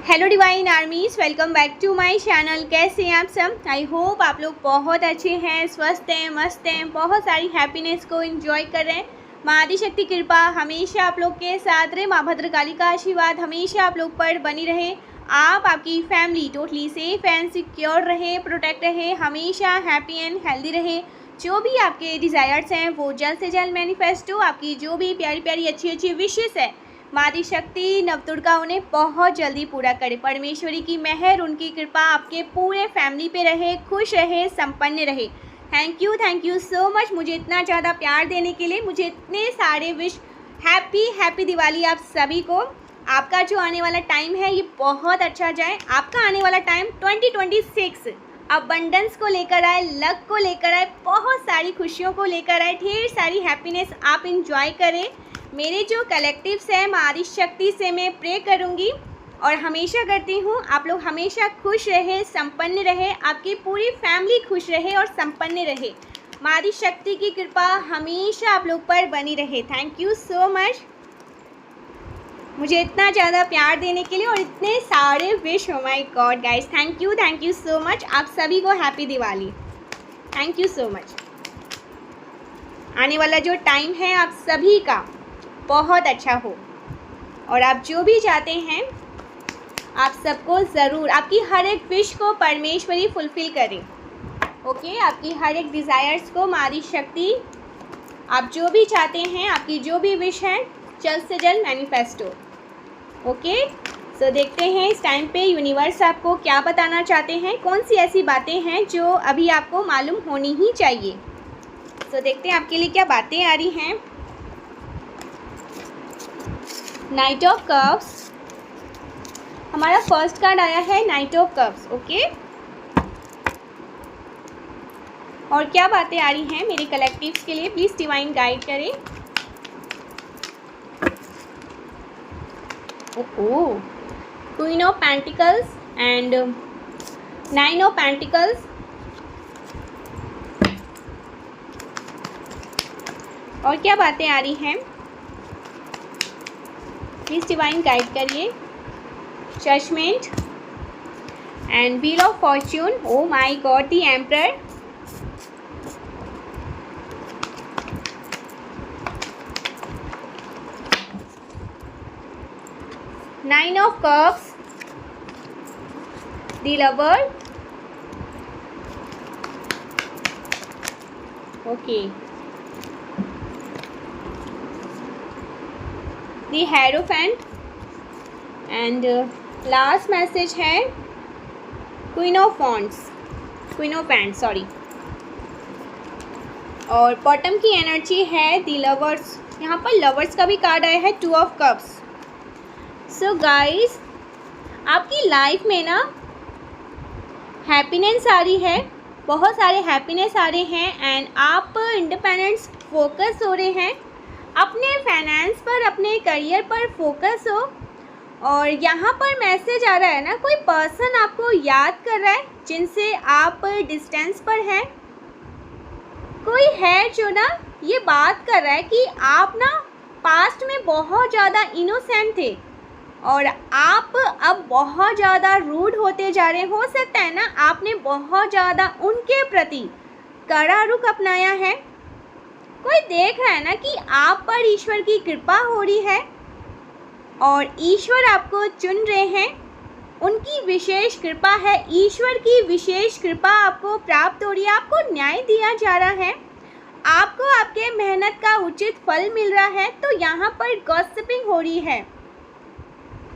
Hello divine armies, welcome back to my channel. कैसे हैं आप सब? आई होप आप लोग बहुत अच्छे हैं, स्वस्थ हैं, मस्त हैं, बहुत सारी हैप्पीनेस को एंजॉय कर रहे हैं। माँ आदिशक्ति कृपा हमेशा आप लोग के साथ रहे। माँ भद्रकाली का आशीर्वाद हमेशा आप लोग पर बनी रहे। आप, आपकी family totally safe and secure रहे, प्रोटेक्ट रहे, हमेशा हैप्पी एंड हेल्दी रहे। जो भी आपके डिज़ायर्स हैं वो जल्द से जल्द मैनिफेस्ट हो। आपकी जो भी प्यारी प्यारी अच्छी अच्छी विशेस है माँ आदिशक्ति नवदुर्गा उन्हें बहुत जल्दी पूरा करे। परमेश्वरी की मेहर, उनकी कृपा आपके पूरे फैमिली पे रहे, खुश रहे, संपन्न रहे। थैंक यू सो मच मुझे इतना ज़्यादा प्यार देने के लिए, मुझे इतने सारे विश। हैप्पी दिवाली आप सभी को। आपका जो आने वाला टाइम है ये बहुत अच्छा जाए। आपका आने वाला टाइम 2026 अबंडेंस को लेकर आए, लक को लेकर आए, बहुत सारी खुशियों को लेकर आए, ढेर सारी हैप्पीनेस आप इंजॉय करें। मेरे जो कलेक्टिव्स हैं माँ आदिशक्ति से मैं प्रे करूँगी और हमेशा करती हूँ आप लोग हमेशा खुश रहे, संपन्न रहे, आपकी पूरी फैमिली खुश रहे और संपन्न रहे। माँ आदिशक्ति की कृपा हमेशा आप लोग पर बनी रहे। थैंक यू सो मच मुझे इतना ज़्यादा प्यार देने के लिए और इतने सारे विश। हो my God guys, thank you so much. आप सभी को happy Diwali. Thank you so much. आने वाला जो टाइम है आप सभी का बहुत अच्छा हो और आप जो भी चाहते हैं आप सबको ज़रूर, आपकी हर एक विश को परमेश्वरी फुलफ़िल करें। ओके, आपकी हर एक डिज़ायर्स को माँ आदिशक्ति, आप जो भी चाहते हैं, आपकी जो भी विश है जल्द से जल्द मैनिफेस्ट हो। ओके, सो देखते हैं इस टाइम पे यूनिवर्स आपको क्या बताना चाहते हैं, कौन सी ऐसी बातें हैं जो अभी आपको मालूम होनी ही चाहिए। सो देखते हैं आपके लिए क्या बातें आ रही हैं। नाइट ऑफ कप्स, हमारा फर्स्ट कार्ड आया है नाइट ऑफ कप्स। ओके, और क्या बातें आ रही हैं मेरे कलेक्टिव्स के लिए, प्लीज़ डिवाइन गाइड करें। Oh, queen of pentacles and 9 of pentacles. और क्या बातें आ रही हैं प्लीज़ डिवाइन गाइड करिए। Judgement and wheel of fortune. Oh my god, the emperor. Nine of cups, the lover. Okay, the hierophant and last message है queen of wands, sorry. और bottom की एनर्जी है द लवर्स। यहाँ पर lovers का भी card आया है, 2 ऑफ कप्स। सो गाइस, आपकी लाइफ में ना हैप्पीनेस आ रही है, बहुत सारे हैप्पीनेस आ रहे हैं एंड आप इंडिपेंडेंस फोकस हो रहे हैं, अपने फाइनेंस पर, अपने करियर पर फोकस हो। और यहाँ पर मैसेज आ रहा है ना, कोई पर्सन आपको याद कर रहा है जिनसे आप डिस्टेंस पर हैं। कोई है जो ना ये बात कर रहा है कि आप ना पास्ट में बहुत ज़्यादा इनोसेंट थे और आप अब बहुत ज़्यादा रूड होते जा रहे हैं। हो सकता है ना आपने बहुत ज़्यादा उनके प्रति कड़ा रुख अपनाया है। कोई देख रहा है ना कि आप पर ईश्वर की कृपा हो रही है और ईश्वर आपको चुन रहे हैं। उनकी विशेष कृपा है, ईश्वर की विशेष कृपा आपको प्राप्त हो रही है। आपको न्याय दिया जा रहा है, आपको आपके मेहनत का उचित फल मिल रहा है। तो यहाँ पर गॉसिपिंग हो रही है,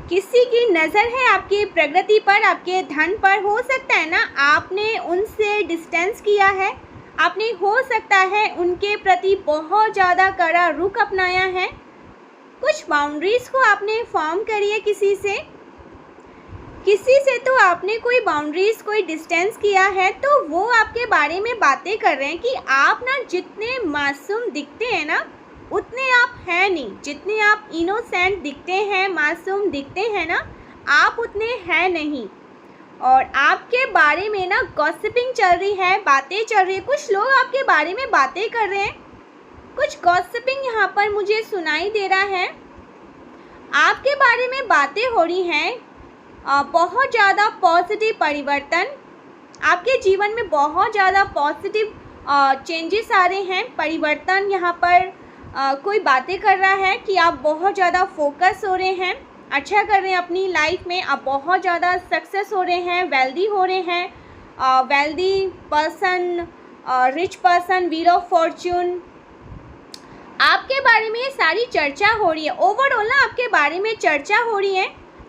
किसी की नज़र है आपकी प्रगति पर, आपके धन पर। हो सकता है ना आपने उनसे डिस्टेंस किया है, आपने हो सकता है उनके प्रति बहुत ज़्यादा कड़ा रुख अपनाया है, कुछ बाउंड्रीज़ को आपने फॉर्म करी है किसी से तो आपने कोई बाउंड्रीज़, कोई डिस्टेंस किया है। तो वो आपके बारे में बातें कर रहे हैं कि आप ना जितने मासूम दिखते हैं ना उतने आप हैं नहीं, जितने आप इनोसेंट दिखते हैं, मासूम दिखते हैं ना, आप उतने हैं नहीं। और आपके बारे में ना गॉसिपिंग चल रही है, बातें चल रही है, कुछ लोग आपके बारे में बातें कर रहे हैं, कुछ गॉसिपिंग यहाँ पर मुझे सुनाई दे रहा है। आपके बारे में बातें हो रही हैं बहुत ज़्यादा पॉजिटिव परिवर्तन आपके जीवन में, बहुत ज़्यादा पॉजिटिव चेंजेस आ रहे हैं, परिवर्तन। यहाँ पर कोई बातें कर रहा है कि आप बहुत ज़्यादा फोकस हो रहे हैं, अच्छा कर रहे हैं अपनी लाइफ में, आप बहुत ज़्यादा सक्सेस हो रहे हैं, वेल्दी हो रहे हैं, wealthy person, rich person, wheel of Fortune, आपके बारे में ये सारी चर्चा हो रही है। ओवरऑल ना आपके बारे में चर्चा हो रही है,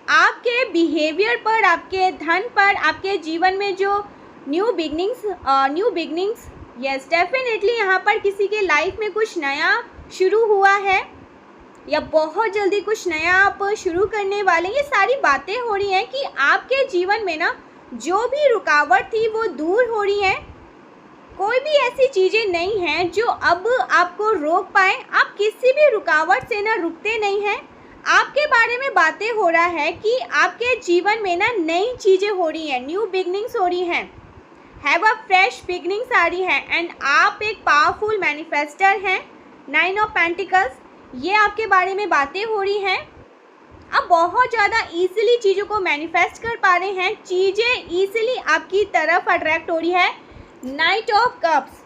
आपके बिहेवियर पर, आपके धन पर, आपके जीवन में जो न्यू बिगनिंग्स, यस डेफिनेटली यहाँ पर किसी के लाइफ में कुछ नया शुरू हुआ है या बहुत जल्दी कुछ नया आप शुरू करने वाले। ये सारी बातें हो रही हैं कि आपके जीवन में ना जो भी रुकावट थी वो दूर हो रही है। कोई भी ऐसी चीज़ें नहीं हैं जो अब आपको रोक पाए, आप किसी भी रुकावट से ना रुकते नहीं हैं। आपके बारे में बातें हो रहा है कि आपके जीवन में ना नई चीज़ें हो रही हैं, न्यू बिगनिंग्स हो रही हैं, हैव अ फ्रेश बिगनिंग्स आ रही है, एंड आप एक पावरफुल मैनिफेस्टर हैं। 9 ऑफ पेंटिकल्स, ये आपके बारे में बातें हो रही हैं। आप बहुत ज़्यादा ईजिली चीज़ों को मैनिफेस्ट कर पा रहे हैं, चीज़ें ईजिली आपकी तरफ अट्रैक्ट हो रही है। नाइट ऑफ कप्स,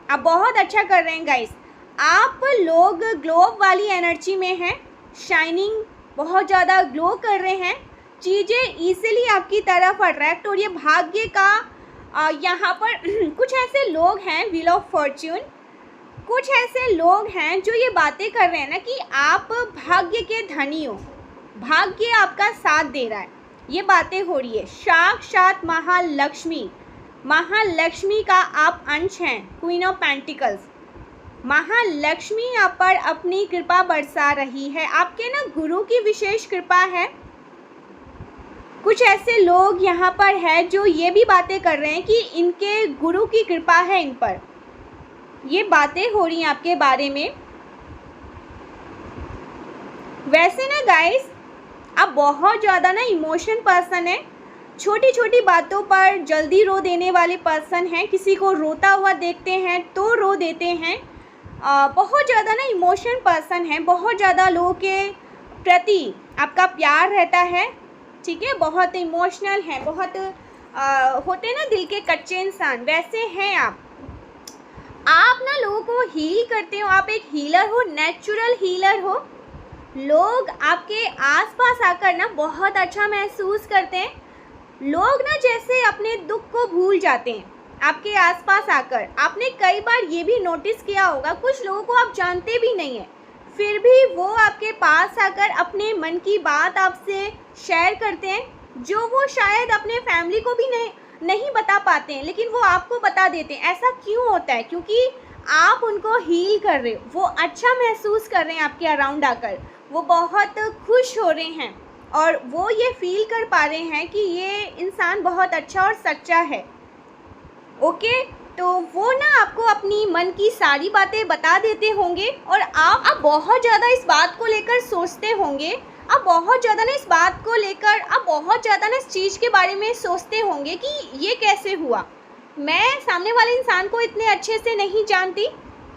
आप बहुत अच्छा कर रहे हैं गाइस। आप लोग ग्लो वाली एनर्जी में हैं, शाइनिंग, बहुत ज़्यादा ग्लो कर रहे हैं, चीज़ें ईजिली आपकी तरफ अट्रैक्ट हो रही है। भाग्य का यहाँ पर कुछ ऐसे लोग हैं, व्हील ऑफ फॉर्च्यून, कुछ ऐसे लोग हैं जो ये बातें कर रहे हैं ना कि आप भाग्य के धनी हो, भाग्य आपका साथ दे रहा है, ये बातें हो रही है। साक्षात महालक्ष्मी, महालक्ष्मी का आप अंश हैं, क्वीन ऑफ पेंटिकल्स। महालक्ष्मी आप पर अपनी कृपा बरसा रही है, आपके ना गुरु की विशेष कृपा है। कुछ ऐसे लोग यहाँ पर है जो ये भी बातें कर रहे हैं कि इनके गुरु की कृपा है इन पर, ये बातें हो रही हैं आपके बारे में। वैसे ना गाइस, आप बहुत ज़्यादा ना इमोशन पर्सन है, छोटी छोटी बातों पर जल्दी रो देने वाले पर्सन हैं, किसी को रोता हुआ देखते हैं तो रो देते हैं, बहुत ज़्यादा ना इमोशन पर्सन है, बहुत ज़्यादा लोगों के प्रति आपका प्यार रहता है, ठीक है, बहुत इमोशनल है, बहुत होते ना दिल के कच्चे इंसान, वैसे हैं आप। आप ना लोगों को हील करते हो, आप एक हीलर हो, नेचुरल हीलर हो। लोग आपके आसपास आकर ना बहुत अच्छा महसूस करते हैं, लोग ना जैसे अपने दुख को भूल जाते हैं आपके आसपास आकर। आपने कई बार ये भी नोटिस किया होगा, कुछ लोगों को आप जानते भी नहीं हैं, फिर भी वो आपके पास आकर अपने मन की बात आपसे शेयर करते हैं, जो वो शायद अपने फैमिली को भी नहीं बता पाते हैं, लेकिन वो आपको बता देते हैं। ऐसा क्यों होता है? क्योंकि आप उनको हील कर रहे हो, वो अच्छा महसूस कर रहे हैं आपके अराउंड आकर, वो बहुत खुश हो रहे हैं और वो ये फील कर पा रहे हैं कि ये इंसान बहुत अच्छा और सच्चा है। ओके, तो वो ना आपको अपनी मन की सारी बातें बता देते होंगे और आप बहुत ज़्यादा इस बात को लेकर सोचते होंगे, आप बहुत ज़्यादा ना इस बात को लेकर, आप बहुत ज़्यादा ना इस चीज़ के बारे में सोचते होंगे कि ये कैसे हुआ, मैं सामने वाले इंसान को इतने अच्छे से नहीं जानती,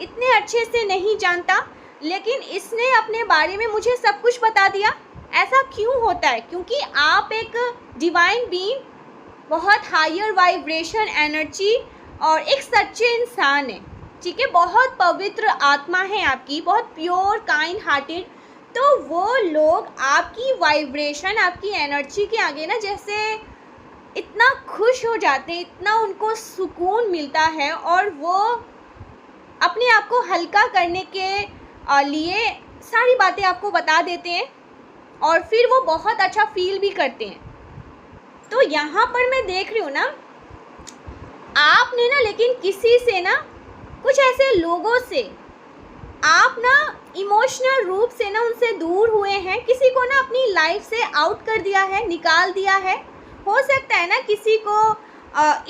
इतने अच्छे से नहीं जानता, लेकिन इसने अपने बारे में मुझे सब कुछ बता दिया। ऐसा क्यों होता है? क्योंकि आप एक डिवाइन बीइंग, बहुत हायर वाइब्रेशन एनर्जी और एक सच्चे इंसान है, ठीक है, बहुत पवित्र आत्मा है आपकी, बहुत प्योर काइंड हार्टेड। तो वो लोग आपकी वाइब्रेशन, आपकी एनर्जी के आगे ना जैसे इतना खुश हो जाते हैं, इतना उनको सुकून मिलता है और वो अपने आप को हल्का करने के लिए सारी बातें आपको बता देते हैं और फिर वो बहुत अच्छा फील भी करते हैं। तो यहाँ पर मैं देख रही हूँ ना, आपने ना लेकिन किसी से ना, कुछ ऐसे लोगों से आप ना इमोशनल रूप से ना उनसे दूर हुए हैं, किसी को ना अपनी लाइफ से आउट कर दिया है, निकाल दिया है। हो सकता है ना किसी को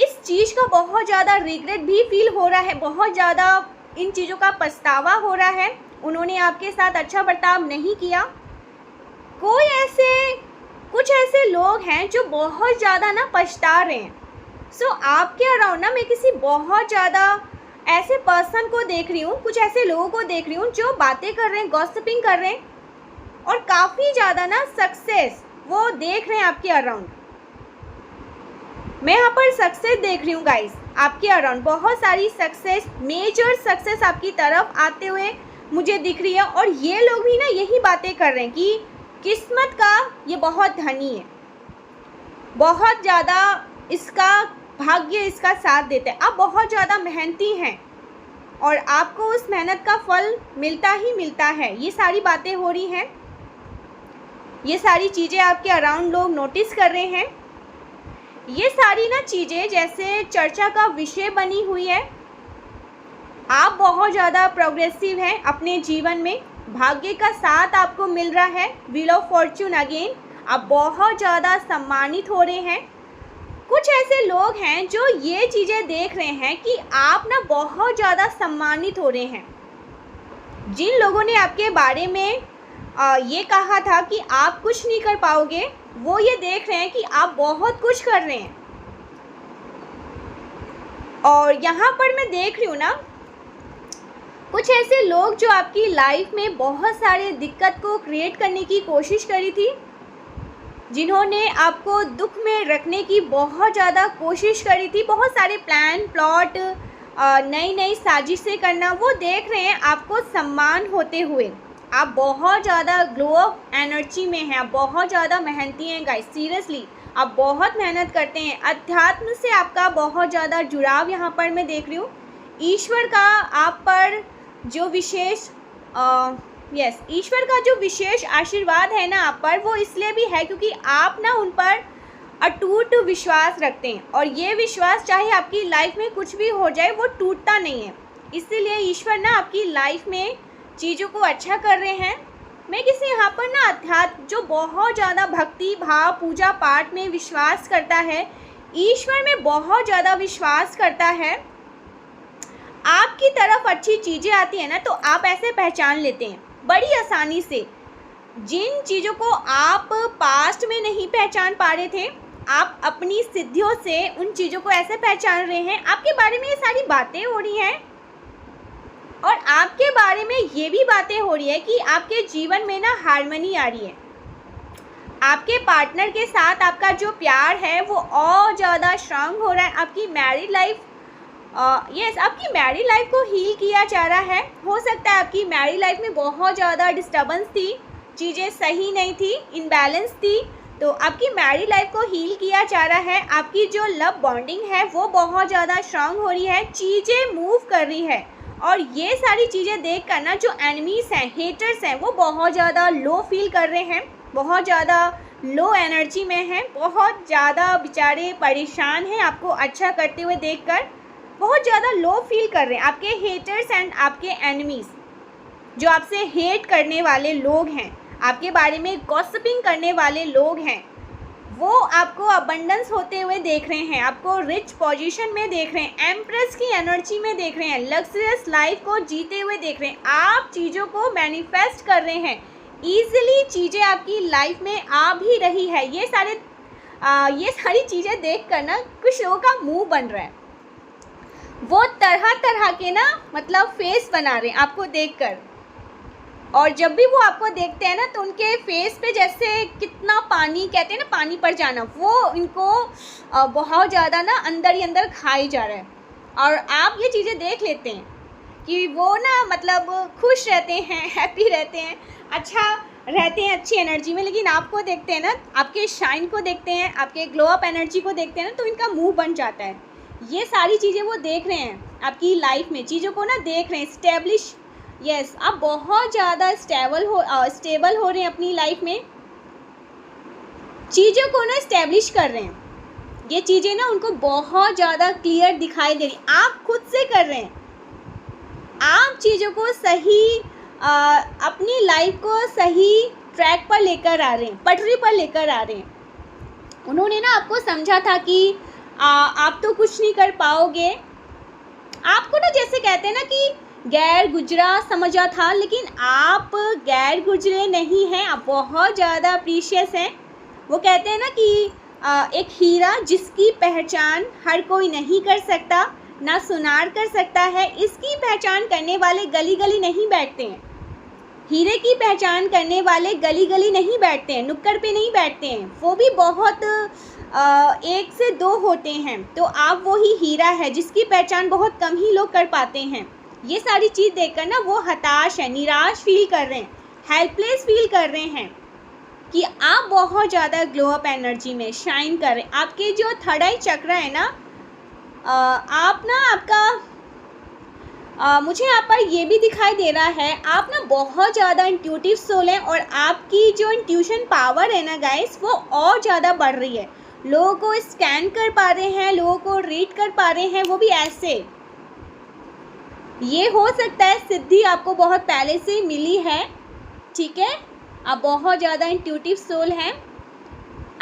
इस चीज़ का बहुत ज़्यादा रिग्रेट भी फील हो रहा है, बहुत ज़्यादा इन चीज़ों का पछतावा हो रहा है, उन्होंने आपके साथ अच्छा बर्ताव नहीं किया। कुछ ऐसे लोग हैं जो बहुत ज़्यादा ना पछता रहे हैं। सो आपके अराउंड ना मैं किसी बहुत ज़्यादा ऐसे पर्सन को देख रही हूँ, कुछ ऐसे लोगों को देख रही हूँ जो बातें कर रहे हैं, गॉसिपिंग कर रहे हैं और काफ़ी ज़्यादा ना सक्सेस वो देख रहे हैं आपके अराउंड। मैं यहाँ पर सक्सेस देख रही हूँ गाइस, आपके अराउंड बहुत सारी सक्सेस, मेजर सक्सेस आपकी तरफ आते हुए मुझे दिख रही है। और ये लोग भी ना यही बातें कर रहे हैं कि किस्मत का ये बहुत धनी है, बहुत ज़्यादा इसका भाग्य इसका साथ देता है, आप बहुत ज़्यादा मेहनती हैं और आपको उस मेहनत का फल मिलता ही मिलता है। ये सारी बातें हो रही हैं, ये सारी चीज़ें आपके अराउंड लोग नोटिस कर रहे हैं। ये सारी ना चीज़ें जैसे चर्चा का विषय बनी हुई है। आप बहुत ज़्यादा प्रोग्रेसिव हैं अपने जीवन में, भाग्य का साथ आपको मिल रहा है, व्हील ऑफ फॉर्च्यून अगेन, आप बहुत ज़्यादा सम्मानित हो रहे हैं। कुछ ऐसे लोग हैं जो ये चीज़ें देख रहे हैं कि आप ना बहुत ज़्यादा सम्मानित हो रहे हैं। जिन लोगों ने आपके बारे में ये कहा था कि आप कुछ नहीं कर पाओगे, वो ये देख रहे हैं कि आप बहुत कुछ कर रहे हैं। और यहाँ पर मैं देख रही हूँ ना, कुछ ऐसे लोग जो आपकी लाइफ में बहुत सारे दिक्कत को क्रिएट करने की कोशिश करी थी, जिन्होंने आपको दुख में रखने की बहुत ज़्यादा कोशिश करी थी, बहुत सारे प्लान प्लॉट नई नई साजिशें करना, वो देख रहे हैं आपको सम्मान होते हुए। आप बहुत ज़्यादा ग्लो अप एनर्जी में हैं, आप बहुत ज़्यादा मेहनती हैं गाइस, सीरियसली आप बहुत मेहनत करते हैं। अध्यात्म से आपका बहुत ज़्यादा जुड़ाव यहाँ पर मैं देख रही हूँ। ईश्वर का आप पर जो विशेष ईश्वर का जो विशेष आशीर्वाद है ना आप पर, वो इसलिए भी है क्योंकि आप ना उन पर अटूट विश्वास रखते हैं और ये विश्वास चाहे आपकी लाइफ में कुछ भी हो जाए वो टूटता नहीं है। इसीलिए ईश्वर ना आपकी लाइफ में चीज़ों को अच्छा कर रहे हैं। मैं किसी यहाँ पर ना अध्यात्म जो बहुत ज़्यादा भक्ति भाव पूजा पाठ में विश्वास करता है, ईश्वर में बहुत ज़्यादा विश्वास करता है, आपकी तरफ अच्छी चीज़ें आती हैं ना तो आप ऐसे पहचान लेते हैं बड़ी आसानी से। जिन चीज़ों को आप पास्ट में नहीं पहचान पा रहे थे, आप अपनी सिद्धियों से उन चीज़ों को ऐसे पहचान रहे हैं। आपके बारे में ये सारी बातें हो रही हैं और आपके बारे में ये भी बातें हो रही है कि आपके जीवन में ना हार्मनी आ रही है। आपके पार्टनर के साथ आपका जो प्यार है वो और ज़्यादा स्ट्रांग हो रहा है। आपकी मैरिड लाइफ आपकी मैरिड लाइफ को हील किया जा रहा है। हो सकता है आपकी मैरिड लाइफ में बहुत ज़्यादा डिस्टर्बेंस थी, चीज़ें सही नहीं थी, इनबैलेंस थी, तो आपकी मैरिड लाइफ को हील किया जा रहा है। आपकी जो लव बॉन्डिंग है वो बहुत ज़्यादा स्ट्रांग हो रही है, चीज़ें मूव कर रही है। और ये सारी चीज़ें देख कर ना जो एनिमीज़ हैं, हेटर्स हैं, वो बहुत ज़्यादा लो फील कर रहे हैं, बहुत ज़्यादा लो एनर्जी में हैं, बहुत ज़्यादा बेचारे परेशान हैं आपको अच्छा करते हुए देखकर, बहुत ज़्यादा लो फील कर रहे हैं। आपके हेटर्स एंड आपके एनिमीज़ जो आपसे हेट करने वाले लोग हैं, आपके बारे में गॉसिपिंग करने वाले लोग हैं, वो आपको अबंडेंस होते हुए देख रहे हैं, आपको रिच पोजीशन में देख रहे हैं, एम्प्रेस की एनर्जी में देख रहे हैं, लग्जरियस लाइफ को जीते हुए देख रहे हैं। आप चीज़ों को मैनिफेस्ट कर रहे हैं, ईजिली चीज़ें आपकी लाइफ में आ भी रही है। ये सारी चीज़ें देख कर ना कुछ लोगों का मुंह बन रहा है, वो तरह तरह के ना मतलब फेस बना रहे हैं आपको देखकर। और जब भी वो आपको देखते हैं ना तो उनके फेस पे जैसे कितना पानी, कहते हैं ना पानी पर जाना, वो इनको बहुत ज़्यादा ना अंदर ही अंदर खाई जा रहा है। और आप ये चीज़ें देख लेते हैं कि वो ना मतलब खुश रहते हैं, हैप्पी रहते हैं, अच्छा रहते हैं, अच्छी एनर्जी में। लेकिन आपको देखते हैं ना, आपके शाइन को देखते हैं, आपके ग्लो अप एनर्जी को देखते हैं ना तो इनका मुँह बन जाता है। ये सारी चीज़ें वो देख रहे हैं आपकी लाइफ में, चीज़ों को ना देख रहे हैं, स्टेब्लिश। यस, आप बहुत ज़्यादा स्टेबल हो रहे हैं अपनी लाइफ में, चीज़ों को ना स्टेब्लिश कर रहे हैं। ये चीज़ें ना उनको बहुत ज़्यादा क्लियर दिखाई दे रही, आप खुद से कर रहे हैं। आप चीज़ों को सही अपनी लाइफ को सही ट्रैक पर लेकर आ रहे हैं, पटरी पर लेकर आ रहे हैं। उन्होंने ना आपको समझा था कि आप तो कुछ नहीं कर पाओगे, आपको ना जैसे कहते हैं ना कि गैर गुजरा समझा था, लेकिन आप गैर गुजरे नहीं हैं, आप बहुत ज़्यादा प्रीशियस हैं। वो कहते हैं ना कि एक हीरा जिसकी पहचान हर कोई नहीं कर सकता, ना सुनार कर सकता है, इसकी पहचान करने वाले गली गली नहीं बैठते हैं। हीरे की पहचान करने वाले गली गली नहीं बैठते हैं, नुक्कड़ पे नहीं बैठते हैं, वो भी बहुत 1 से 2 होते हैं। तो आप वो ही हीरा है जिसकी पहचान बहुत कम ही लोग कर पाते हैं। ये सारी चीज़ देखकर ना वो हताश है, निराश फील कर रहे हैं, हेल्पलेस फील कर रहे हैं कि आप बहुत ज़्यादा ग्लो अप एनर्जी में शाइन कर रहे हैं। आपके जो थर्ड आई चक्र है ना, आप ना आपका मुझे यहाँ पर ये भी दिखाई दे रहा है, आप ना बहुत ज़्यादा इंट्यूटिव सोल हैं और आपकी जो इंट्यूशन पावर है ना गाइस, वो और ज़्यादा बढ़ रही है। लोगों को स्कैन कर पा रहे हैं, लोगों को रीड कर पा रहे हैं, वो भी ऐसे। ये हो सकता है सिद्धि आपको बहुत पहले से मिली है, ठीक है। आप बहुत ज़्यादा इंट्यूटिव सोल हैं,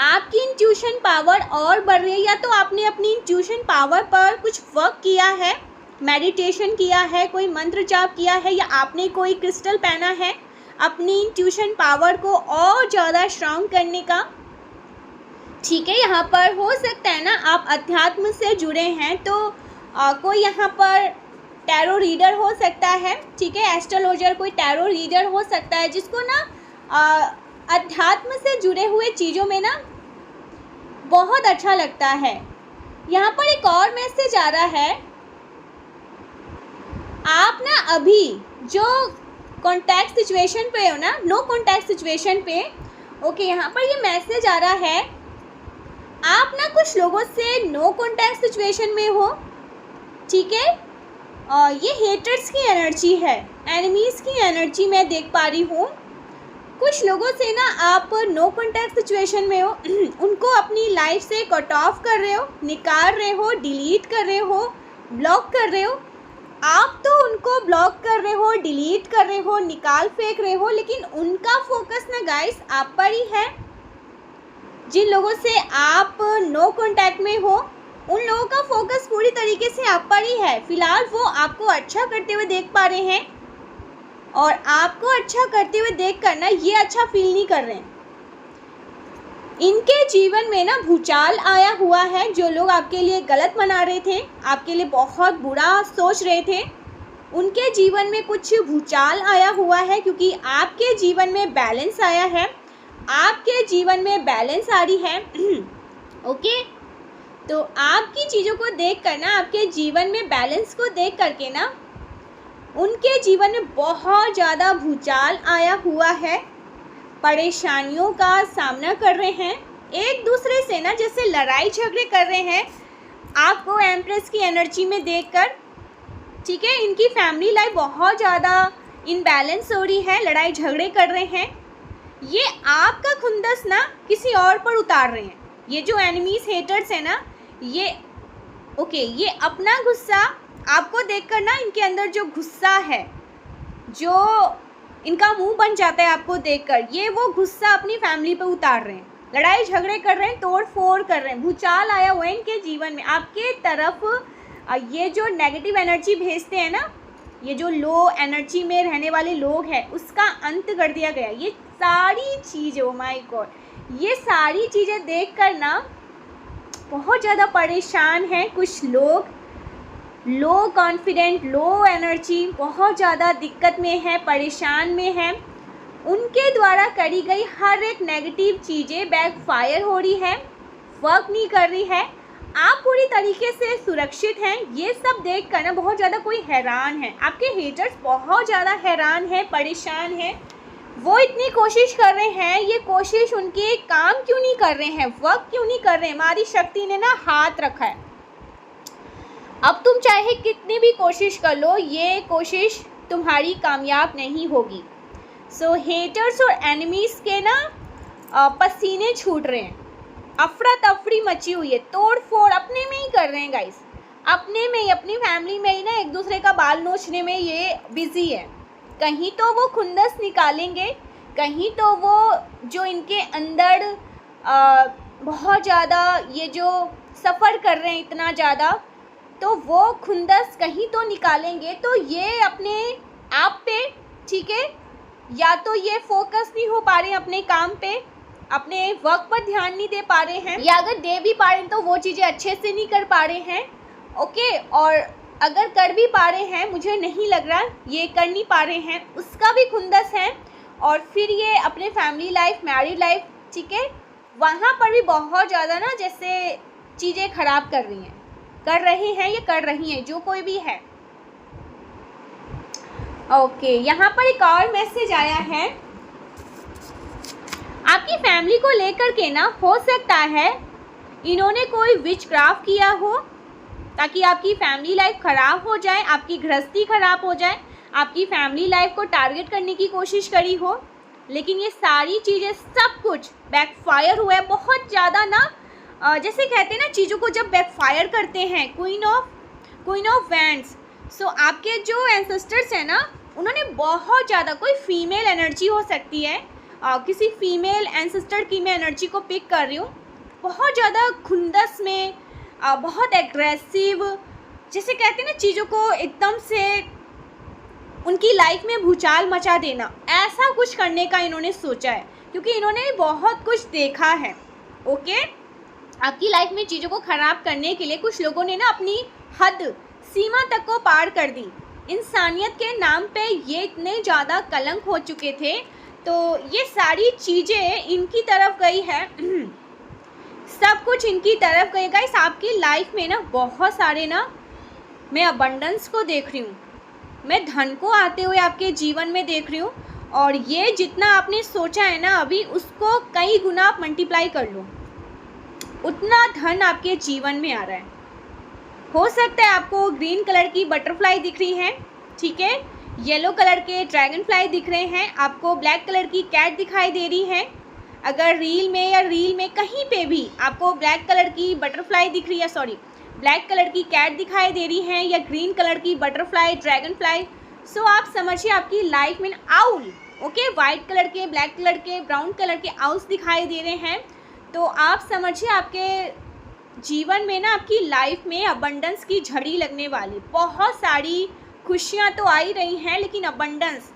आपकी इंट्यूशन पावर और बढ़ रही है। या तो आपने अपनी इंट्यूशन पावर पर कुछ वर्क किया है, मेडिटेशन किया है, कोई मंत्र जाप किया है, या आपने कोई क्रिस्टल पहना है अपनी इंट्यूशन पावर को और ज़्यादा स्ट्रांग करने का, ठीक है। यहाँ पर हो सकता है ना आप अध्यात्म से जुड़े हैं, तो कोई यहाँ पर टैरो रीडर हो सकता है, ठीक है। एस्ट्रोलॉजर कोई टैरो रीडर हो सकता है जिसको ना अध्यात्म से जुड़े हुए चीज़ों में ना बहुत अच्छा लगता है। यहाँ पर एक और मैसेज आ रहा है, आप ना अभी जो कॉन्टैक्ट सिचुएशन पे हो ना, नो कॉन्टैक्ट सिचुएशन पे, ओके, यहाँ पर ये मैसेज आ रहा है, आप ना कुछ लोगों से नो कॉन्टैक्ट सिचुएशन में हो, ठीक है। ये हेटर्स की एनर्जी है, एनिमीज़ की एनर्जी मैं देख पा रही हूँ। कुछ लोगों से ना आप नो कॉन्टैक्ट सिचुएशन में हो, उनको अपनी लाइफ से कट ऑफ कर रहे हो, निकाल रहे हो, डिलीट कर रहे हो, ब्लॉक कर रहे हो। आप तो उनको ब्लॉक कर रहे हो, डिलीट कर रहे हो, निकाल फेंक रहे हो, लेकिन उनका फोकस ना गाइस आप पर ही है। जिन लोगों से आप नो कॉन्टैक्ट में हो, उन लोगों का फोकस पूरी तरीके से आप पर ही है। फिलहाल वो आपको अच्छा करते हुए देख पा रहे हैं और आपको अच्छा करते हुए देख कर ना ये अच्छा फील नहीं कर रहे हैं। इनके जीवन में ना भूचाल आया हुआ है। जो लोग आपके लिए गलत मना रहे थे, आपके लिए बहुत बुरा सोच रहे थे, उनके जीवन में कुछ भूचाल आया हुआ है, क्योंकि आपके जीवन में बैलेंस आया है, आपके जीवन में बैलेंस आ रही है। ओके, तो आपकी चीज़ों को देख कर ना, आपके जीवन में बैलेंस को देख करके ना, उनके जीवन में बहुत ज़्यादा भूचाल आया हुआ है, परेशानियों का सामना कर रहे हैं, एक दूसरे से ना जैसे लड़ाई झगड़े कर रहे हैं आपको एम्प्रेस की एनर्जी में देखकर, ठीक है। इनकी फैमिली लाइफ बहुत ज़्यादा इनबैलेंस हो रही है, लड़ाई झगड़े कर रहे हैं। ये आपका खुंदस ना किसी और पर उतार रहे हैं। ये जो एनिमीज हेटर्स है ना, ये ये अपना गुस्सा आपको देखकर ना, इनके अंदर जो गुस्सा है, जो इनका मुंह बन जाता है आपको देखकर, ये वो गुस्सा अपनी फैमिली पे उतार रहे हैं, लड़ाई झगड़े कर रहे हैं, तोड़ फोड़ कर रहे हैं। भूचाल आया हुआ है इनके जीवन में, आपके तरफ ये जो नेगेटिव एनर्जी भेजते हैं ना, ये जो लो एनर्जी में रहने वाले लोग हैं, उसका अंत कर दिया गया। ये सारी चीज़ें, ओ माय गॉड, ये सारी चीज़ें देखकर ना बहुत ज़्यादा परेशान हैं कुछ लोग, लो कॉन्फिडेंट, लो एनर्जी, बहुत ज़्यादा दिक्कत में है, परेशान में है। उनके द्वारा करी गई हर एक नेगेटिव चीज़ें बैकफायर हो रही है, वर्क नहीं कर रही है। आप पूरी तरीके से सुरक्षित हैं। ये सब देख कर ना बहुत ज़्यादा कोई हैरान है, आपके हेटर्स बहुत ज़्यादा हैरान है, परेशान है। वो इतनी कोशिश कर रहे हैं, ये कोशिश उनके काम क्यों नहीं कर रहे हैं, वर्क क्यों नहीं कर रहे हैं। हमारी शक्ति ने ना हाथ रखा है, अब तुम चाहे कितनी भी कोशिश कर लो, ये कोशिश तुम्हारी कामयाब नहीं होगी। सो हेटर्स और एनिमीज़ के ना पसीने छूट रहे हैं, अफरा तफरी मची हुई है, तोड़ फोड़ अपने में ही कर रहे हैं गाइस, अपने में ही, अपनी फैमिली में ही ना एक दूसरे का बाल नोचने में ये बिजी है। कहीं तो वो खुंदस निकालेंगे, कहीं तो वो जो इनके अंदर बहुत ज़्यादा ये जो सफ़र कर रहे हैं इतना ज़्यादा, तो वो खुंदस कहीं तो निकालेंगे। तो ये अपने आप पे, ठीक है, या तो ये फोकस नहीं हो पा रहे हैं अपने काम पे, अपने वर्क पर ध्यान नहीं दे पा रहे हैं, या अगर दे भी पा रहे हैं तो वो चीज़ें अच्छे से नहीं कर पा रहे हैं। ओके, और अगर कर भी पा रहे हैं, मुझे नहीं लग रहा ये कर नहीं पा रहे हैं, उसका भी खुंदस है। और फिर ये अपने फैमिली लाइफ, मैरिड लाइफ, ठीक है, वहाँ पर भी बहुत ज़्यादा ना जैसे चीज़ें ख़राब कर रही हैं, कर रहे हैं या कर रही हैं, जो कोई भी है। ओके, यहाँ पर एक और मैसेज आया है, आपकी फैमिली को लेकर के ना हो सकता है इन्होंने कोई विचक्राफ्ट किया हो ताकि आपकी फैमिली लाइफ ख़राब हो जाए, आपकी गृहस्थी ख़राब हो जाए, आपकी फैमिली लाइफ को टारगेट करने की कोशिश करी हो, लेकिन ये सारी चीज़ें सब कुछ बैकफायर हुआ है बहुत ज़्यादा ना। जैसे कहते हैं ना, चीज़ों को जब बैकफायर करते हैं, क्वीन ऑफ वैंड्स। सो आपके जो एंसेस्टर्स हैं ना, उन्होंने बहुत ज़्यादा, कोई फीमेल एनर्जी हो सकती है, किसी फीमेल एंसेस्टर की मैं एनर्जी को पिक कर रही हूँ, बहुत ज़्यादा खुंदस में, बहुत एग्रेसिव, जैसे कहते हैं ना, चीज़ों को एकदम से उनकी लाइफ में भूचाल मचा देना, ऐसा कुछ करने का इन्होंने सोचा है, क्योंकि इन्होंने बहुत कुछ देखा है। ओके, आपकी लाइफ में चीज़ों को ख़राब करने के लिए कुछ लोगों ने ना अपनी हद, सीमा तक को पार कर दी। इंसानियत के नाम पे ये इतने ज़्यादा कलंक हो चुके थे, तो ये सारी चीज़ें इनकी तरफ गई है, सब कुछ इनकी तरफ गई। गाइस, आपकी लाइफ में ना बहुत सारे ना, मैं अबंडेंस को देख रही हूँ, मैं धन को आते हुए आपके जीवन में देख रही हूँ, और ये जितना आपने सोचा है ना अभी, उसको कई गुना आप मल्टीप्लाई कर लो, उतना धन आपके जीवन में आ रहा है। हो सकता है आपको ग्रीन कलर की बटरफ्लाई दिख रही है, ठीक है, येलो कलर के ड्रैगन फ्लाई दिख रहे हैं, आपको ब्लैक कलर की कैट दिखाई दे रही है। अगर रील में कहीं पे भी आपको ब्लैक कलर की बटरफ्लाई दिख रही है, सॉरी, ब्लैक कलर की कैट दिखाई दे रही है, या ग्रीन कलर की बटरफ्लाई, ड्रैगन फ्लाई, सो आप समझिए आपकी लाइफ में आउल, ओके, वाइट कलर के, ब्लैक कलर के, ब्राउन कलर के आउल्स दिखाई दे रहे हैं। तो आप समझिए आपके जीवन में ना, आपकी लाइफ में अबंडेंस की झड़ी लगने वाली, बहुत सारी खुशियाँ तो आ ही रही हैं, लेकिन अबंडेंस,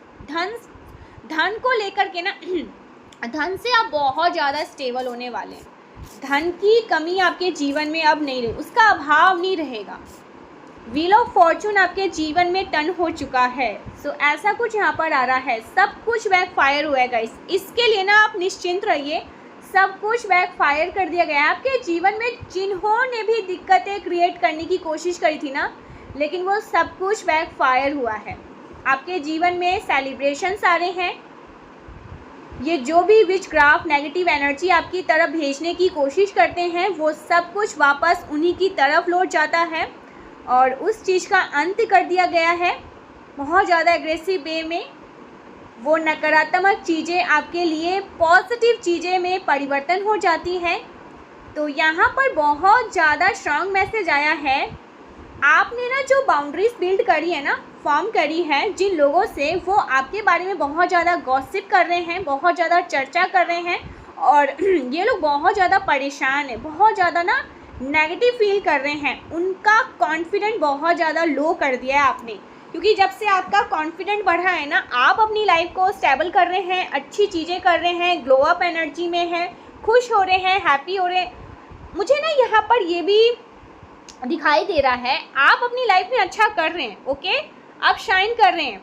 धन को लेकर के ना, धन से आप बहुत ज़्यादा स्टेबल होने वाले हैं। धन की कमी आपके जीवन में अब नहीं रही, उसका अभाव नहीं रहेगा। व्हील ऑफ फॉर्चून आपके जीवन में टर्न हो चुका है। सो ऐसा कुछ यहाँ पर आ रहा है, सब कुछ बैकफायर हुआ है गाइस, इसके लिए ना आप निश्चिंत रहिए, सब कुछ बैकफायर कर दिया गया है। आपके जीवन में जिन्होंने भी दिक्कतें क्रिएट करने की कोशिश करी थी ना, लेकिन वो सब कुछ बैकफायर हुआ है। आपके जीवन में सेलिब्रेशंस आ रहे हैं, ये जो भी विचक्राफ्ट, नेगेटिव एनर्जी आपकी तरफ भेजने की कोशिश करते हैं, वो सब कुछ वापस उन्हीं की तरफ लौट जाता है, और उस चीज़ का अंत कर दिया गया है बहुत ज़्यादा एग्रेसिव वे में। वो नकारात्मक चीज़ें आपके लिए पॉजिटिव चीज़ें में परिवर्तन हो जाती हैं। तो यहाँ पर बहुत ज़्यादा स्ट्रांग मैसेज आया है, आपने ना जो बाउंड्रीज बिल्ड करी है ना, फॉर्म करी है जिन लोगों से, वो आपके बारे में बहुत ज़्यादा गॉसिप कर रहे हैं, बहुत ज़्यादा चर्चा कर रहे हैं, और ये लोग बहुत ज़्यादा परेशान हैं, बहुत ज़्यादा ना नेगेटिव फील कर रहे हैं। उनका कॉन्फिडेंट बहुत ज़्यादा लो कर दिया है आपने, क्योंकि जब से आपका कॉन्फिडेंट बढ़ा है ना, आप अपनी लाइफ को स्टेबल कर रहे हैं, अच्छी चीज़ें कर रहे हैं, ग्लो अप एनर्जी में हैं, खुश हो रहे हैं, हैप्पी हो रहे हैं। मुझे ना यहाँ पर ये भी दिखाई दे रहा है, आप अपनी लाइफ में अच्छा कर रहे हैं, ओके, आप शाइन कर रहे हैं,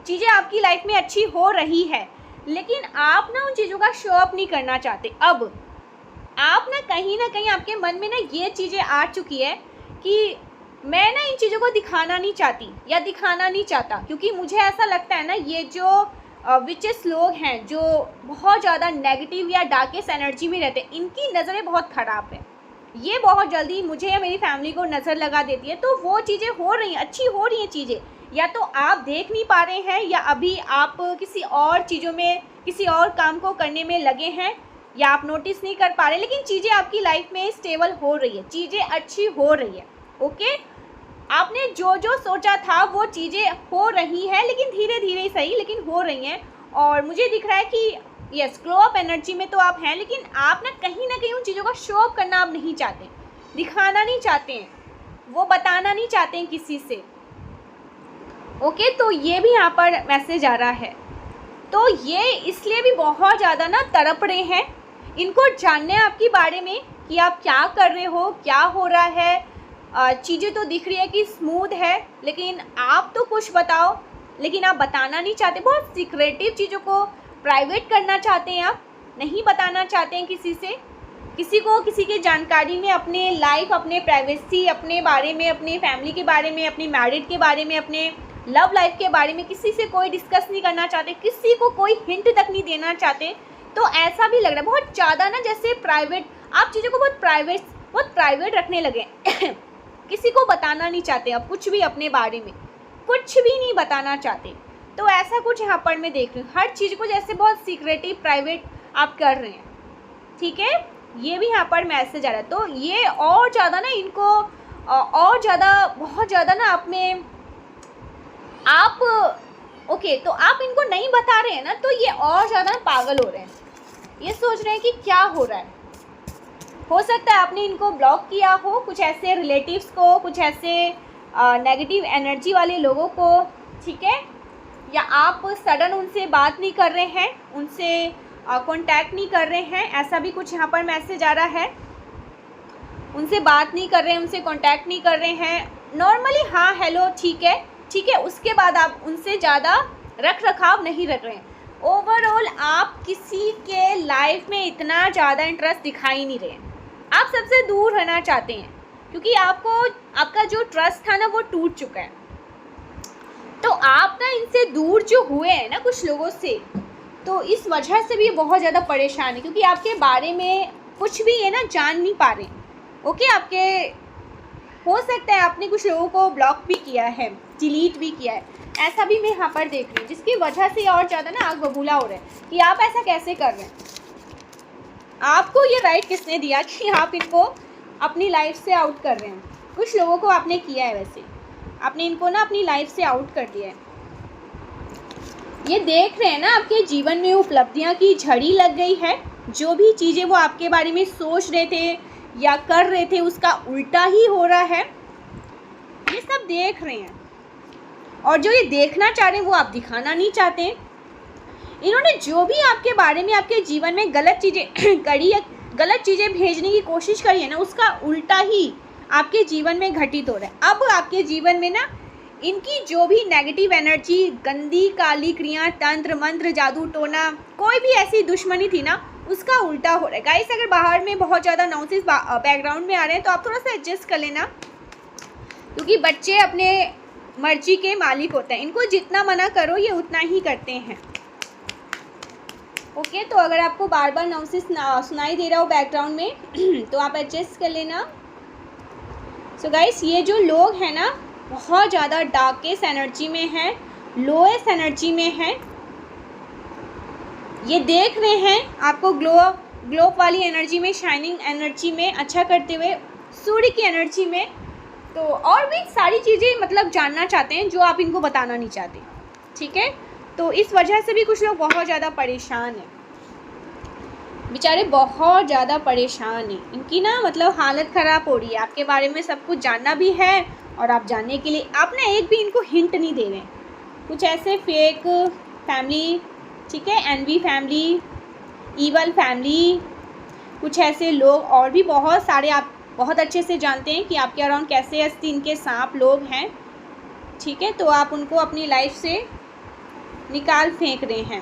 चीज़ें आपकी लाइफ में अच्छी हो रही है, लेकिन आप ना उन चीज़ों का शो अप नहीं करना चाहते। अब आप ना कहीं आपके मन में ना ये चीज़ें आ चुकी है कि मैं ना इन चीज़ों को दिखाना नहीं चाहती या दिखाना नहीं चाहता, क्योंकि मुझे ऐसा लगता है ना, ये जो विचेस लोग हैं जो बहुत ज़्यादा नेगेटिव या डार्केस्ट एनर्जी में रहते हैं, इनकी नज़रें बहुत ख़राब है, ये बहुत जल्दी मुझे या मेरी फैमिली को नज़र लगा देती है। तो वो चीज़ें हो रही हैं, अच्छी हो रही हैं चीज़ें, या तो आप देख नहीं पा रहे हैं, या अभी आप किसी और चीज़ों में, किसी और काम को करने में लगे हैं, या आप नोटिस नहीं कर पा रहे, लेकिन चीज़ें आपकी लाइफ में स्टेबल हो रही है, चीज़ें अच्छी हो रही है। ओके, आपने जो जो सोचा था वो चीज़ें हो रही हैं, लेकिन धीरे धीरे ही सही, लेकिन हो रही हैं। और मुझे दिख रहा है कि यस, ग्लो अप एनर्जी में तो आप हैं, लेकिन आप ना कहीं उन चीज़ों का शो अप करना आप नहीं चाहते, दिखाना नहीं चाहते हैं, वो बताना नहीं चाहते हैं किसी से। ओके, तो ये भी यहाँ पर मैसेज आ रहा है। तो ये इसलिए भी बहुत ज़्यादा ना तड़प रहे हैं, इनको जानना है आपके बारे में कि आप क्या कर रहे हो, क्या हो रहा है, चीज़ें तो दिख रही है कि स्मूथ है, लेकिन आप तो कुछ बताओ, लेकिन आप बताना नहीं चाहते। बहुत सीक्रेटिव चीज़ों को प्राइवेट करना चाहते हैं, आप नहीं बताना चाहते हैं किसी से, किसी को किसी के जानकारी में अपने लाइफ, अपने प्राइवेसी, अपने बारे में, अपनी फैमिली के बारे में, अपनी मैरिड के बारे में, अपने लव लाइफ के बारे में किसी से कोई डिस्कस नहीं करना चाहते, किसी को कोई हिंट तक नहीं देना चाहते। तो ऐसा भी लग रहा है बहुत ज़्यादा ना, जैसे प्राइवेट, आप चीज़ों को बहुत प्राइवेट रखने लगे किसी को बताना नहीं चाहते अब कुछ भी, अपने बारे में कुछ भी नहीं बताना चाहते। तो ऐसा कुछ यहाँ पर मैं देख रही हूँ, हर चीज़ को जैसे बहुत सीक्रेटिव प्राइवेट आप कर रहे हैं। ठीक है, ये भी यहाँ पर मैसेज आ रहा है। तो ये और ज़्यादा ना इनको और ज़्यादा, बहुत ज़्यादा ना आप ओके, तो आप इनको नहीं बता रहे हैं ना, तो ये और ज़्यादा पागल हो रहे हैं। ये सोच रहे हैं कि क्या हो रहा है। हो सकता है आपने इनको ब्लॉक किया हो, कुछ ऐसे रिलेटिव्स को, कुछ ऐसे नेगेटिव एनर्जी वाले लोगों को। ठीक है, या आप सडन उनसे बात नहीं कर रहे हैं, उनसे कांटेक्ट नहीं कर रहे हैं, ऐसा भी कुछ यहाँ पर मैसेज आ रहा है। उनसे बात नहीं कर रहे हैं, उनसे कांटेक्ट नहीं कर रहे हैं, नॉर्मली हाँ हेलो ठीक है, ठीक है, उसके बाद आप उनसे ज़्यादा रख रखाव नहीं रख रहे हैं। ओवरऑल आप किसी के लाइफ में इतना ज़्यादा इंटरेस्ट दिखाई नहीं रहे हैं, आप सबसे दूर रहना चाहते हैं, क्योंकि आपका जो ट्रस्ट था ना वो टूट चुका है। तो आप ना इनसे दूर जो हुए हैं ना कुछ लोगों से, तो इस वजह से भी बहुत ज़्यादा परेशान है, क्योंकि आपके बारे में कुछ भी ये ना जान नहीं पा रहे। ओके, आपके हो सकता है आपने कुछ लोगों को ब्लॉक भी किया है, डिलीट भी किया है, ऐसा भी मैं यहाँ पर देख रही हूँ, जिसकी वजह से और ज़्यादा ना आग बबूला हो रहा है कि आप ऐसा कैसे कर रहे हैं। आपको ये राइट किसने दिया कि आप इनको अपनी लाइफ से आउट कर रहे हैं। कुछ लोगों को आपने किया है, वैसे आपने इनको ना अपनी लाइफ से आउट कर दिया है। ये देख रहे हैं ना आपके जीवन में उपलब्धियां की झड़ी लग गई है, जो भी चीज़ें वो आपके बारे में सोच रहे थे या कर रहे थे उसका उल्टा ही हो रहा है, ये सब देख रहे हैं। और जो ये देखना चाह रहे हैं वो आप दिखाना नहीं चाहते। इन्होंने जो भी आपके बारे में, आपके जीवन में गलत चीज़ें करी है, गलत चीज़ें भेजने की कोशिश करी है ना, उसका उल्टा ही आपके जीवन में घटित हो रहा है। अब आपके जीवन में ना इनकी जो भी नेगेटिव एनर्जी, गंदी काली क्रिया, तंत्र मंत्र, जादू टोना, कोई भी ऐसी दुश्मनी थी ना, उसका उल्टा हो रहा है। गाइस, अगर बाहर में बहुत ज़्यादा नॉइसेस बैकग्राउंड में आ रहे हैं तो आप थोड़ा सा एडजस्ट कर लेना, क्योंकि बच्चे अपने मर्जी के मालिक होते हैं, इनको जितना मना करो ये उतना ही करते हैं। ओके, तो अगर आपको बार बार नॉइसेस सुनाई दे रहा हो बैकग्राउंड में तो आप एडजस्ट कर लेना। सो गाइस, ये जो लोग हैं ना बहुत ज़्यादा डार्केस्ट एनर्जी में है, लोएस्ट एनर्जी में है। ये देख रहे हैं आपको ग्लो वाली एनर्जी में, शाइनिंग एनर्जी में, अच्छा करते हुए, सूर्य की एनर्जी में। तो और भी सारी चीज़ें मतलब जानना चाहते हैं जो आप इनको बताना नहीं चाहते। ठीक है, तो इस वजह से भी कुछ लोग बहुत ज़्यादा परेशान हैं, बेचारे बहुत ज़्यादा परेशान हैं। इनकी ना मतलब हालत ख़राब हो रही है। आपके बारे में सब कुछ जानना भी है और आप जानने के लिए आप ना एक भी इनको हिंट नहीं दे रहे हैं। कुछ ऐसे फेक फैमिली, ठीक है, एनवी फैमिली, ईवल फैमिली, कुछ ऐसे लोग और भी बहुत सारे आप बहुत अच्छे से जानते हैं कि आपके अराउंड कैसे आस्तीन के सांप लोग हैं। ठीक है, तो आप उनको अपनी लाइफ से निकाल फेंक रहे हैं।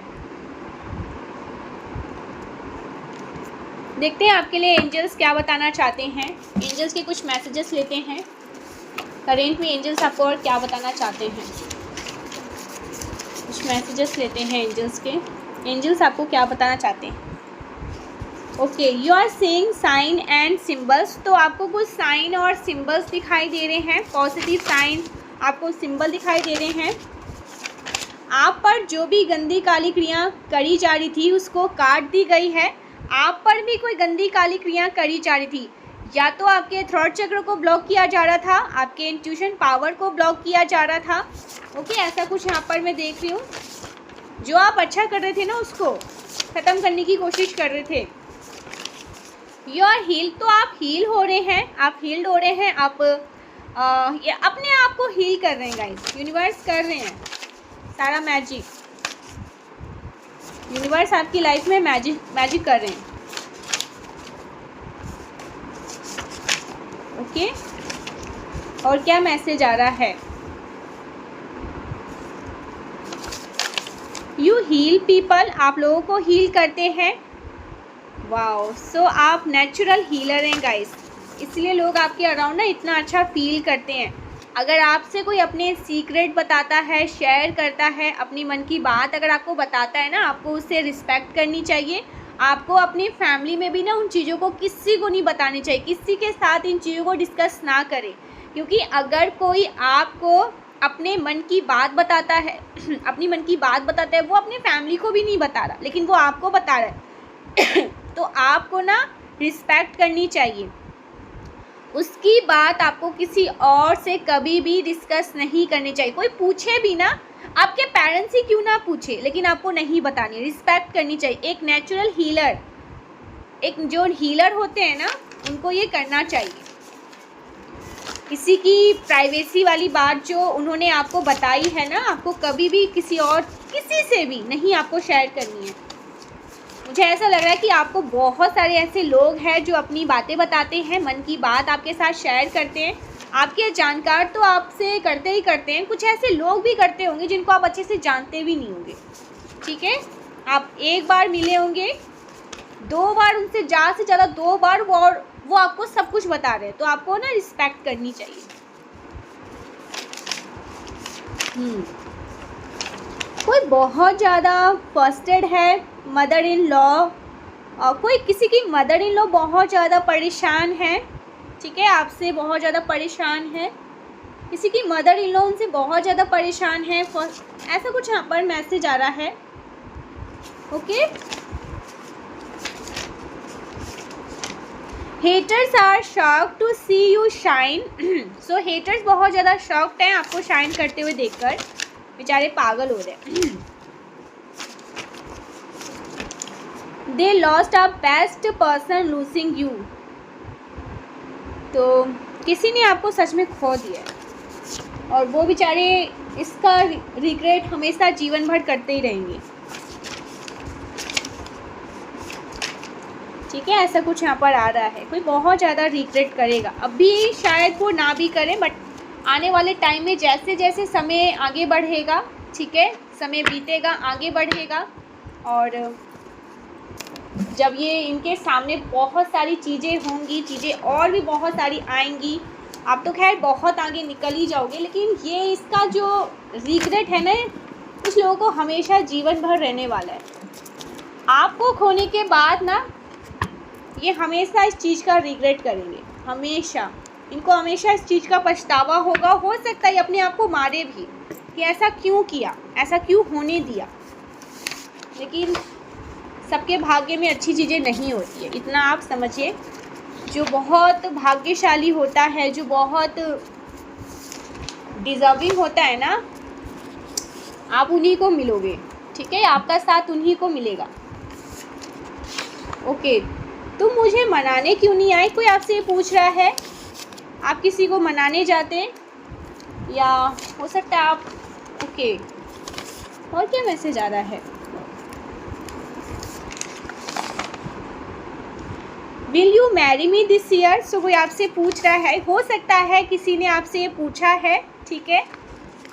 देखते हैं आपके लिए एंजल्स क्या बताना चाहते हैं। एंजल्स के कुछ मैसेजेस लेते हैं। करेंट में एंजल्स आपको और क्या बताना चाहते हैं, कुछ मैसेजेस लेते हैं एंजल्स के। एंजल्स आपको क्या बताना चाहते हैं। Okay, you are seeing sign and symbols. तो आपको कुछ साइन और सिंबल्स दिखाई दे रहे हैं, पॉजिटिव साइन आपको सिंबल दिखाई दे रहे हैं। आप पर जो भी गंदी काली क्रिया करी जा रही थी उसको काट दी गई है। आप पर भी कोई गंदी काली क्रिया करी जा रही थी, या तो आपके थ्रोट चक्र को ब्लॉक किया जा रहा था, आपके इंट्यूशन पावर को ब्लॉक किया जा रहा था। ओके, ऐसा कुछ यहाँ पर मैं देख रही हूँ। जो आप अच्छा कर रहे थे ना उसको ख़त्म करने की कोशिश कर रहे थे। यू आर हील, तो आप हील हो रहे हैं, आप हील्ड हो रहे हैं, आप ये अपने आप को हील कर रहे हैं गाइस। यूनिवर्स कर रहे हैं सारा मैजिक, यूनिवर्स आपकी लाइफ में मैजिक कर रहे हैं। ओके, और क्या मैसेज आ रहा है? यू हील पीपल, आप लोगों को हील करते हैं। वाओ, सो आप नेचुरल हीलर हैं गाइस, इसलिए लोग आपके अराउंड ना इतना अच्छा फील करते हैं। अगर आपसे कोई अपने सीक्रेट बताता है, शेयर करता है, अपनी मन की बात अगर आपको बताता है ना, आपको उससे रिस्पेक्ट करनी चाहिए। आपको अपनी फैमिली में भी ना उन चीज़ों को किसी को नहीं बतानी चाहिए, किसी के साथ इन चीज़ों को डिस्कस ना करें, क्योंकि अगर कोई आपको अपने मन की बात बताता है अपनी मन की बात बताता है, वो अपनी फैमिली को भी नहीं बता रहा, लेकिन वो आपको बता रहा है तो आपको ना रिस्पेक्ट करनी चाहिए। उसकी बात आपको किसी और से कभी भी डिस्कस नहीं करनी चाहिए। कोई पूछे भी ना, आपके पेरेंट्स ही क्यों ना पूछे, लेकिन आपको नहीं बतानी, रिस्पेक्ट करनी चाहिए। एक नेचुरल हीलर, एक जो हीलर होते हैं ना, उनको ये करना चाहिए। किसी की प्राइवेसी वाली बात जो उन्होंने आपको बताई है ना, आपको कभी भी किसी और किसी से भी नहीं आपको शेयर करनी है। मुझे ऐसा लग रहा है कि आपको बहुत सारे ऐसे लोग हैं जो अपनी बातें बताते हैं, मन की बात आपके साथ शेयर करते हैं। आपके जानकार तो आपसे करते ही करते हैं, कुछ ऐसे लोग भी करते होंगे जिनको आप अच्छे से जानते भी नहीं होंगे। ठीक है, आप एक बार मिले होंगे, 2 बार, उनसे ज़्यादा 2 बार, वो आपको सब कुछ बता रहे हैं, तो आपको ना रिस्पेक्ट करनी चाहिए। कोई बहुत ज़्यादा फ्रस्ट्रेटेड है, मदर इन लॉ, कोई किसी की मदर इन लॉ बहुत ज़्यादा परेशान है। ठीक है, आपसे बहुत ज़्यादा परेशान है, किसी की मदर इन लॉ उनसे बहुत ज़्यादा परेशान है, ऐसा कुछ यहाँ पर मैसेज आ रहा है। Okay, haters are shocked to see you shine. So haters बहुत ज़्यादा शॉक्ड हैं आपको शाइन करते हुए देखकर, बेचारे पागल हो रहे हैं। They lost a best person losing you, तो किसी ने आपको सच में खो दिया है और वो बेचारे इसका रिग्रेट हमेशा जीवन भर करते ही रहेंगे। ठीक है, ऐसा कुछ यहाँ पर आ रहा है, कोई बहुत ज़्यादा रिग्रेट करेगा। अभी शायद वो ना भी करें, बट आने वाले टाइम में जैसे जैसे समय आगे बढ़ेगा, ठीक है, समय बीतेगा, आगे बढ़ेगा, और जब ये इनके सामने बहुत सारी चीज़ें होंगी, चीज़ें और भी बहुत सारी आएंगी, आप तो खैर बहुत आगे निकल ही जाओगे, लेकिन ये इसका जो रिग्रेट है ना, कुछ लोगों को हमेशा जीवन भर रहने वाला है। आपको खोने के बाद ना ये हमेशा इस चीज़ का रिग्रेट करेंगे, हमेशा, इनको हमेशा इस चीज़ का पछतावा होगा। हो सकता है अपने आप को मारे भी कि ऐसा क्यों किया, ऐसा क्यों होने दिया, लेकिन सबके भाग्य में अच्छी चीज़ें नहीं होती है, इतना आप समझिए। जो बहुत भाग्यशाली होता है, जो बहुत डिज़र्विंग होता है ना, आप उन्हीं को मिलोगे। ठीक है, आपका साथ उन्हीं को मिलेगा। ओके, तुम मुझे मनाने क्यों नहीं आए, कोई आपसे ये पूछ रहा है। आप किसी को मनाने जाते हैं, या हो सकता है आप, ओके, और क्या मैसेज आ रहा है। Will you marry me this year, so कोई आपसे पूछ रहा है। हो सकता है किसी ने आपसे ये पूछा है, ठीक है,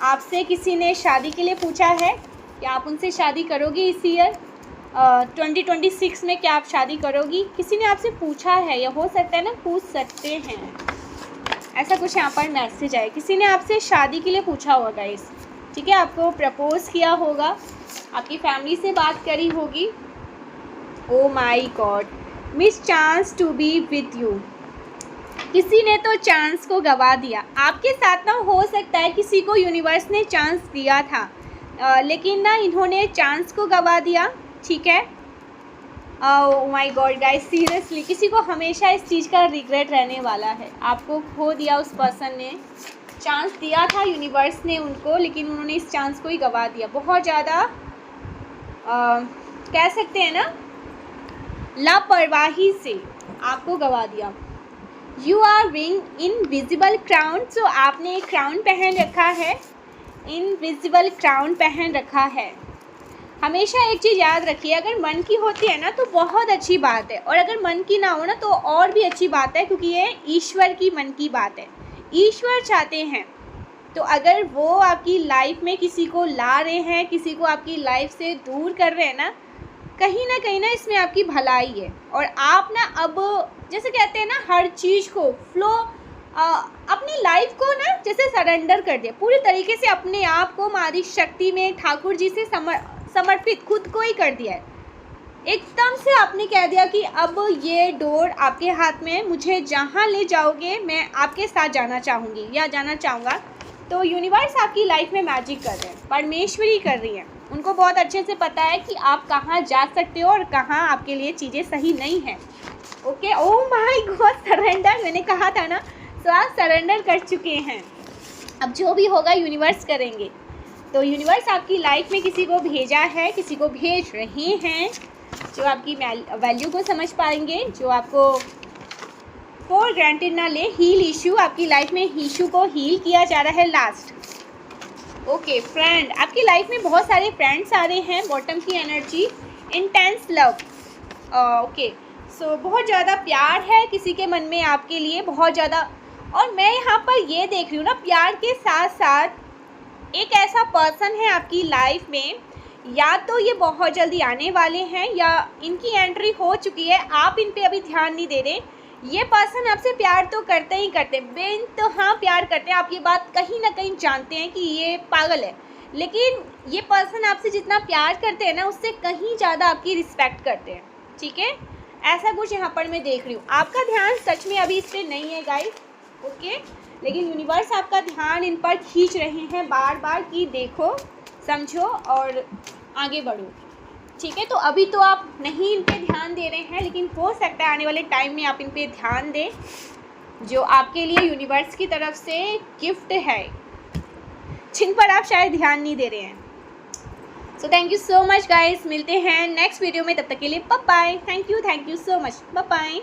आपसे किसी ने शादी के लिए पूछा है कि आप उनसे शादी करोगी इस ईयर 2026 में, क्या आप शादी करोगी, किसी ने आपसे पूछा है, या हो सकता है ना पूछ सकते हैं, ऐसा कुछ यहाँ पर मैसेज आए। किसी ने आपसे शादी के लिए पूछा होगा गाइस, ठीक है, आपको प्रपोज किया होगा, आपकी फैमिली से बात करी होगी। Oh my god, miss chance to be with you, किसी ने तो चांस को गवा दिया आपके साथ ना। हो सकता है किसी को यूनिवर्स ने चांस दिया था, लेकिन ना इन्होंने चांस को गवा दिया। ठीक है, oh my God guys, seriously किसी को हमेशा इस चीज़ का रिग्रेट रहने वाला है। आपको खो दिया उस पर्सन ने, चांस दिया था यूनिवर्स ने उनको, लेकिन उन्होंने इस चांस को ही गवा दिया। बहुत ज़्यादा कह सकते हैं ना, लापरवाही से आपको गवा दिया। You are wearing invisible crown, सो आपने एक क्राउन पहन रखा है, इनविजिबल क्राउन पहन रखा है। हमेशा एक चीज़ याद रखिए, अगर मन की होती है ना तो बहुत अच्छी बात है, और अगर मन की ना हो ना तो और भी अच्छी बात है, क्योंकि ये ईश्वर की मन की बात है। ईश्वर चाहते हैं, तो अगर वो आपकी लाइफ में किसी को ला रहे हैं, किसी को आपकी लाइफ से दूर कर रहे हैं ना कहीं ना इसमें आपकी भलाई है। और आप ना अब जैसे कहते हैं ना हर चीज़ को फ्लो अपनी लाइफ को ना जैसे सरेंडर कर दिया पूरी तरीके से, अपने आप को माँ आदि शक्ति में ठाकुर जी से समर्पित खुद को ही कर दिया है। एकदम से आपने कह दिया कि अब ये डोर आपके हाथ में है, मुझे जहाँ ले जाओगे मैं आपके साथ जाना चाहूँगी या जाना चाहूँगा। तो यूनिवर्स आपकी लाइफ में मैजिक कर रहे हैं, परमेश्वरी कर रही हैं। उनको बहुत अच्छे से पता है कि आप कहाँ जा सकते हो और कहाँ आपके लिए चीज़ें सही नहीं हैं। Okay, oh my God, surrender, मैंने कहा था ना। तो आप सरेंडर कर चुके हैं, अब जो भी होगा यूनिवर्स करेंगे। तो यूनिवर्स आपकी लाइफ में किसी को भेजा है, किसी को भेज रहे हैं जो आपकी वैल्यू को समझ पाएंगे, जो आपको फॉर ग्रांटेड ना ले। हील इशू, आपकी लाइफ में इशू को हील किया जा रहा है लास्ट। ओके फ्रेंड, आपकी लाइफ में बहुत सारे फ्रेंड्स आ रहे हैं, बॉटम की एनर्जी, इंटेंस लव। ओके, सो बहुत ज़्यादा प्यार है किसी के मन में आपके लिए, बहुत ज़्यादा। और मैं यहाँ पर ये देख रही हूँ ना, प्यार के साथ साथ एक ऐसा पर्सन है आपकी लाइफ में, या तो ये बहुत जल्दी आने वाले हैं या इनकी एंट्री हो चुकी है, आप इन पे अभी ध्यान नहीं दे रहे। ये पर्सन आपसे प्यार तो करते ही करते, तो हाँ प्यार करते हैं, आप ये बात कहीं ना कहीं जानते हैं कि ये पागल है, लेकिन ये पर्सन आपसे जितना प्यार करते हैं ना उससे कहीं ज़्यादा आपकी रिस्पेक्ट करते हैं। ठीक है, ऐसा कुछ यहाँ पर मैं देख रही हूँ। आपका ध्यान सच में अभी इस पर नहीं है गाइस, ओके, लेकिन यूनिवर्स आपका ध्यान इन पर खींच रहे हैं बार बार कि देखो, समझो और आगे बढ़ो। ठीक है, तो अभी तो आप नहीं इन पे ध्यान दे रहे हैं, लेकिन हो सकता है आने वाले टाइम में आप इन पे ध्यान दें, जो आपके लिए यूनिवर्स की तरफ से गिफ्ट है, जिन पर आप शायद ध्यान नहीं दे रहे हैं। So thank you so much guys, मिलते हैं नेक्स्ट वीडियो में, तब तक के लिए bye bye. Thank you so much, bye bye.